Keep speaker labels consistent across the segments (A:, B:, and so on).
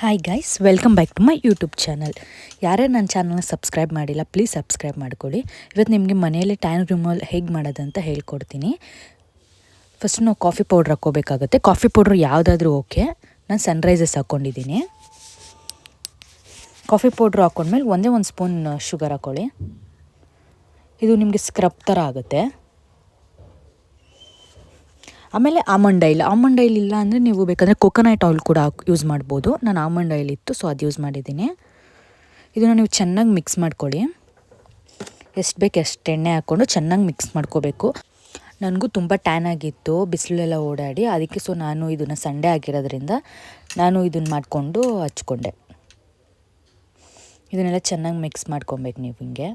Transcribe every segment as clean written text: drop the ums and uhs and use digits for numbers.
A: Hi guys, welcome back to my YouTube channel. ಯಾರೇ ನನ್ನ ಚಾನಲ್ನ ಸಬ್ಸ್ಕ್ರೈಬ್ ಮಾಡಿಲ್ಲ, ಪ್ಲೀಸ್ ಸಬ್ಸ್ಕ್ರೈಬ್ ಮಾಡ್ಕೊಳ್ಳಿ. ಇವತ್ತು ನಿಮಗೆ ಮನೆಯಲ್ಲೇ ಟ್ಯಾನ್ ರಿಮೂವಲ್ ಹೇಗೆ ಮಾಡೋದಂತ ಹೇಳ್ಕೊಡ್ತೀನಿ. ಫಸ್ಟ್ ನಾವು ಕಾಫಿ ಪೌಡ್ರ್ ಹಾಕ್ಕೋಬೇಕಾಗುತ್ತೆ. ಕಾಫಿ ಪೌಡ್ರ್ ಯಾವುದಾದ್ರೂ ಓಕೆ. ನಾನು ಸನ್ರೈಸಸ್ ಹಾಕ್ಕೊಂಡಿದ್ದೀನಿ. ಕಾಫಿ ಪೌಡ್ರ್ ಹಾಕ್ಕೊಂಡ್ಮೇಲೆ ಒಂದೇ ಒಂದು ಸ್ಪೂನ್ ಶುಗರ್ ಹಾಕ್ಕೊಳ್ಳಿ. ಇದು ನಿಮಗೆ ಸ್ಕ್ರಬ್ ಥರ ಆಗುತ್ತೆ. ಆಮೇಲೆ ಆಮಂಡ್ ಆಯಿಲ್ ಇಲ್ಲ ಅಂದರೆ ನೀವು ಬೇಕಂದರೆ ಕೊಕೊನಟ್ ಆಯಿಲ್ ಕೂಡ ಯೂಸ್ ಮಾಡ್ಬೋದು. ನಾನು ಆಮಂಡ್ ಆಯಿಲ್ ಇತ್ತು, ಸೊ ಅದು ಯೂಸ್ ಮಾಡಿದ್ದೀನಿ. ಇದನ್ನು ನೀವು ಚೆನ್ನಾಗಿ ಮಿಕ್ಸ್ ಮಾಡ್ಕೊಳ್ಳಿ. ಎಷ್ಟು ಬೇಕು ಎಷ್ಟು ಎಣ್ಣೆ ಹಾಕ್ಕೊಂಡು ಚೆನ್ನಾಗಿ ಮಿಕ್ಸ್ ಮಾಡ್ಕೋಬೇಕು. ನನಗೂ ತುಂಬ ಟ್ಯಾನ್ ಆಗಿತ್ತು ಬಿಸಿಲೆಲ್ಲ ಓಡಾಡಿ, ಅದಕ್ಕೆ ಸೊ ನಾನು ಇದನ್ನು ಸಂಡೇ ಆಗಿರೋದ್ರಿಂದ ನಾನು ಇದನ್ನು ಮಾಡಿಕೊಂಡು ಹಚ್ಕೊಂಡೆ. ಇದನ್ನೆಲ್ಲ ಚೆನ್ನಾಗಿ ಮಿಕ್ಸ್ ಮಾಡ್ಕೊಬೇಕು ನೀವು ಹಿಂಗೆ.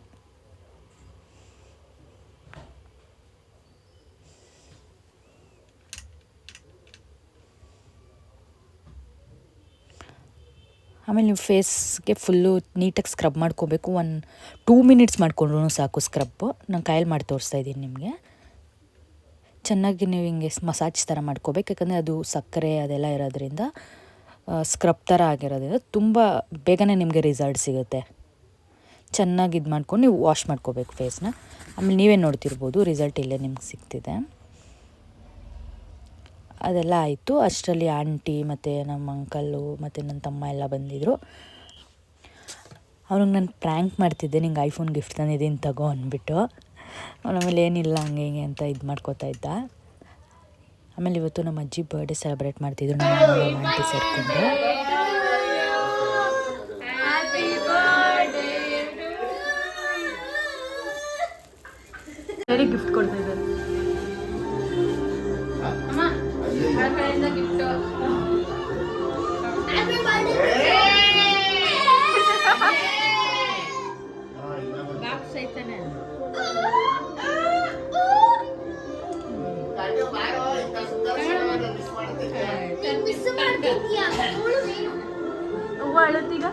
A: ಆಮೇಲೆ ನೀವು ಫೇಸ್ಗೆ ಫುಲ್ಲು ನೀಟಾಗಿ ಸ್ಕ್ರಬ್ ಮಾಡ್ಕೋಬೇಕು. 2 ಮಿನಿಟ್ಸ್ ಮಾಡಿಕೊಂಡ್ರೂ ಸಾಕು ಸ್ಕ್ರಬ್ಬು. ನಾನು ಕೈಯಲ್ಲಿ ಮಾಡಿ ತೋರಿಸ್ತಾಯಿದ್ದೀನಿ ನಿಮಗೆ. ಚೆನ್ನಾಗಿ ನೀವು ಹಿಂಗೆ ಮಸಾಜ್ ಥರ ಮಾಡ್ಕೋಬೇಕು, ಯಾಕಂದರೆ ಅದು ಸಕ್ಕರೆ ಅದೆಲ್ಲ ಇರೋದ್ರಿಂದ ಸ್ಕ್ರಬ್ ಥರ ಆಗಿರೋದ್ರಿಂದ ತುಂಬ ಬೇಗನೆ ನಿಮಗೆ ರಿಸಲ್ಟ್ ಸಿಗುತ್ತೆ. ಚೆನ್ನಾಗಿ ಇದು ಮಾಡ್ಕೊಂಡು ನೀವು ವಾಶ್ ಮಾಡ್ಕೋಬೇಕು ಫೇಸ್ನ. ಆಮೇಲೆ ನೀವೇ ನೋಡ್ತಿರ್ಬೋದು ರಿಸಲ್ಟ್ ಇಲ್ಲೇ ನಿಮ್ಗೆ ಸಿಗ್ತಿದೆ. ಅದೆಲ್ಲ ಆಯಿತು. ಅಷ್ಟರಲ್ಲಿ ಆಂಟಿ ಮತ್ತು ನಮ್ಮ ಅಂಕಲ್ಲು ಮತ್ತು ನನ್ನ ತಮ್ಮ ಎಲ್ಲ ಬಂದಿದ್ದರು. ಅವ್ನಿಗೆ ನಾನು ಪ್ರ್ಯಾಂಕ್ ಮಾಡ್ತಿದ್ದೆ, ನಿಂಗೆ ಐಫೋನ್ ಗಿಫ್ಟ್ ತಂದಿದ್ದೀನಿ ತಗೋ ಅಂದ್ಬಿಟ್ಟು. ಆಮೇಲೆ ಏನಿಲ್ಲ ಹಂಗೆ ಹಿಂಗೆ ಅಂತ ಇದು ಮಾಡ್ಕೋತಾ ಇದ್ದ. ಆಮೇಲೆ ಇವತ್ತು ನಮ್ಮ ಅಜ್ಜಿ ಬರ್ಡೇ ಸೆಲೆಬ್ರೇಟ್ ಮಾಡ್ತಿದ್ರು ನಮ್ಮ ಆಂಟಿ ಸೇರಿಕೊಂಡು.
B: ಸರಿ ಗಿಫ್ಟ್ ಕೊಡ್ತಾ ಇದ್ದಾರೆ. ಅಳತೀಗ